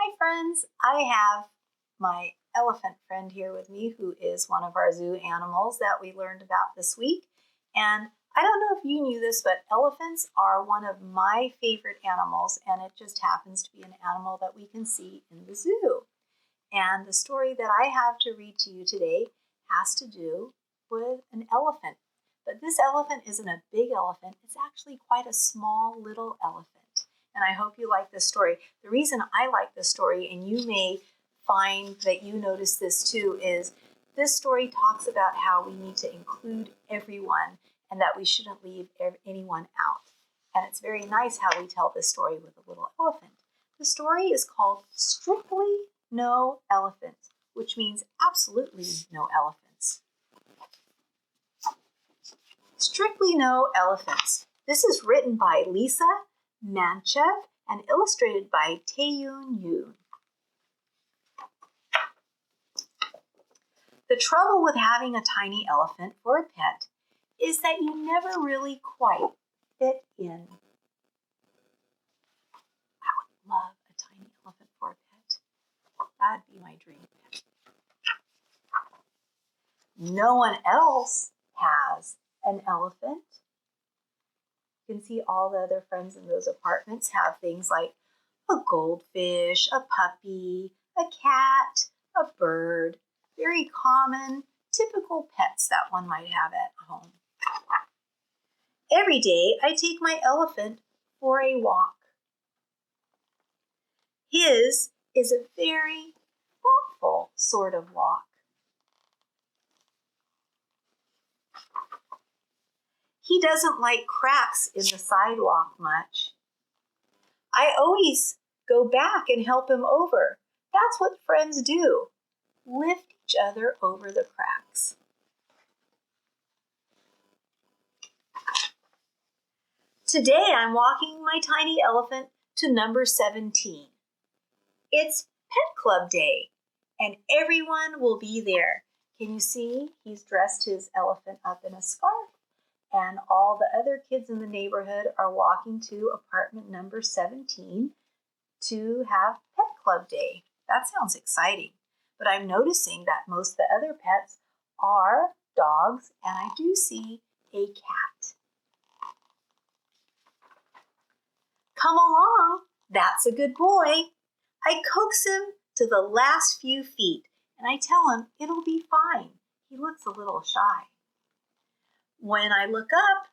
Hi friends, I have my elephant friend here with me who is one of our zoo animals that we learned about this week. And I don't know if you knew this, but elephants are one of my favorite animals, and it just happens to be an animal that we can see in the zoo. And the story that I have to read to you today has to do with an elephant. But this elephant isn't a big elephant, it's actually quite a small little elephant. And I hope you like this story. The reason I like this story, and you may find that you notice this too, is this story talks about how we need to include everyone and that we shouldn't leave anyone out. And it's very nice how we tell this story with a little elephant. The story is called Strictly No Elephants, which means absolutely no elephants. Strictly No Elephants. This is written by Lisa Manchev and illustrated by Tae-yoon Yoon. The trouble with having a tiny elephant for a pet is that you never really quite fit in. I would love a tiny elephant for a pet. That'd be my dream pet. No one else has an elephant. You can see all the other friends in those apartments have things like a goldfish, a puppy, a cat, a bird. Very common, typical pets that one might have at home. Every day I take my elephant for a walk. His is a very thoughtful sort of walk. He doesn't like cracks in the sidewalk much. I always go back and help him over. That's what friends do. Lift each other over the cracks. Today I'm walking my tiny elephant to number 17. It's Pet Club Day, and everyone will be there. Can you see? He's dressed his elephant up in a scarf, and all the other kids in the neighborhood are walking to apartment number 17 to have Pet Club Day. That sounds exciting. But I'm noticing that most of the other pets are dogs, and I do see a cat. Come along, that's a good boy. I coax him to the last few feet, and I tell him it'll be fine. He looks a little shy. When I look up,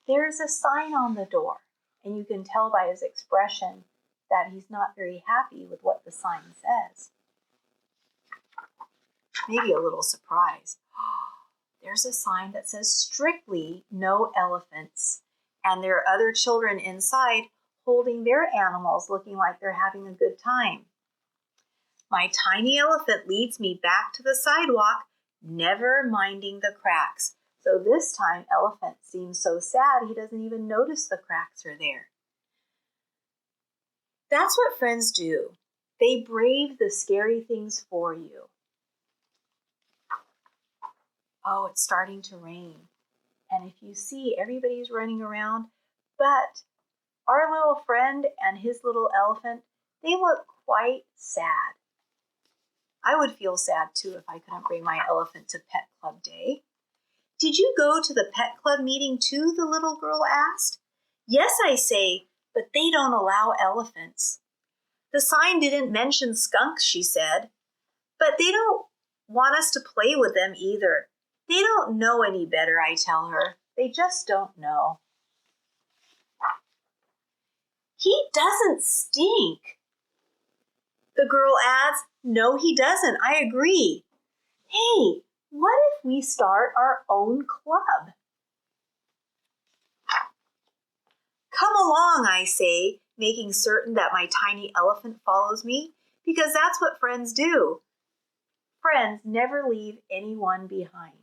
there's a sign on the door, and you can tell by his expression that he's not very happy with what the sign says. Maybe a little surprised. There's a sign that says Strictly No Elephants, and there are other children inside holding their animals, looking like they're having a good time. My tiny elephant leads me back to the sidewalk, never minding the cracks. So this time, Elephant seems so sad he doesn't even notice the cracks are there. That's what friends do. They brave the scary things for you. Oh, it's starting to rain. And if you see, everybody's running around, but our little friend and his little elephant, they look quite sad. I would feel sad too if I couldn't bring my elephant to Pet Club Day. Did you go to the Pet Club meeting too? The little girl asked. Yes, I say, but they don't allow elephants. The sign didn't mention skunks, she said, but they don't want us to play with them either. They don't know any better, I tell her. They just don't know. He doesn't stink. The girl adds, no, he doesn't. I agree. Hey, what if we start our own club? Come along, I say, making certain that my tiny elephant follows me, because that's what friends do. Friends never leave anyone behind.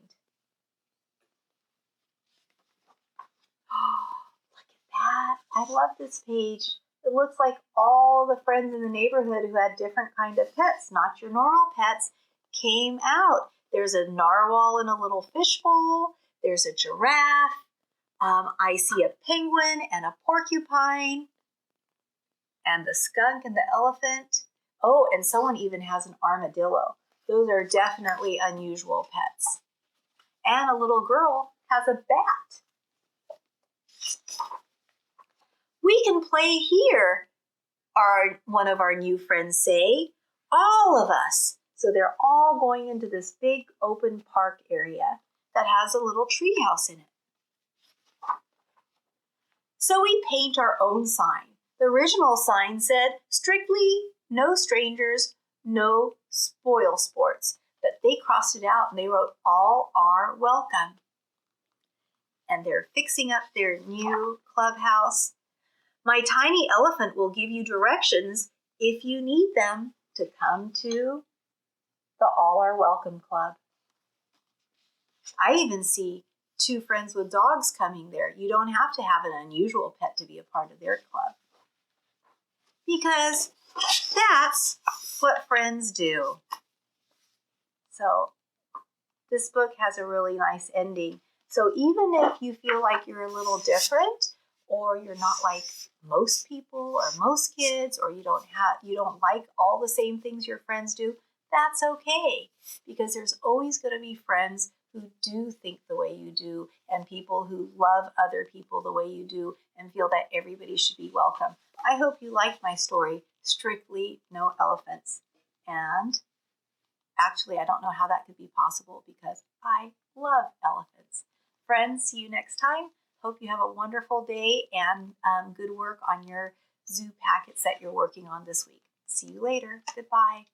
Look at that. I love this page. It looks like all the friends in the neighborhood who had different kind of pets, not your normal pets, came out. There's a narwhal in a little fishbowl. There's a giraffe. I see a penguin and a porcupine. and the skunk and the elephant. Oh, and someone even has an armadillo. Those are definitely unusual pets. And a little girl has a bat. We can play here, one of our new friends say. All of us. So they're all going into this big open park area that has a little treehouse in it. So we paint our own sign. The original sign said, strictly no strangers, no spoil sports. But they crossed it out and they wrote, all are welcome. And they're fixing up their new clubhouse. My tiny elephant will give you directions if you need them to come to the All Are Welcome Club. I even see 2 friends with dogs coming there. You don't have to have an unusual pet to be a part of their club. Because that's what friends do. So this book has a really nice ending. So even if you feel like you're a little different, or you're not like most people or most kids, or you don't like all the same things your friends do, that's okay. Because there's always going to be friends who do think the way you do, and people who love other people the way you do and feel that everybody should be welcome. I hope you liked my story, Strictly No Elephants. And actually, I don't know how that could be possible because I love elephants. Friends, see you next time. Hope you have a wonderful day and good work on your zoo packets that you're working on this week. See you later. Goodbye.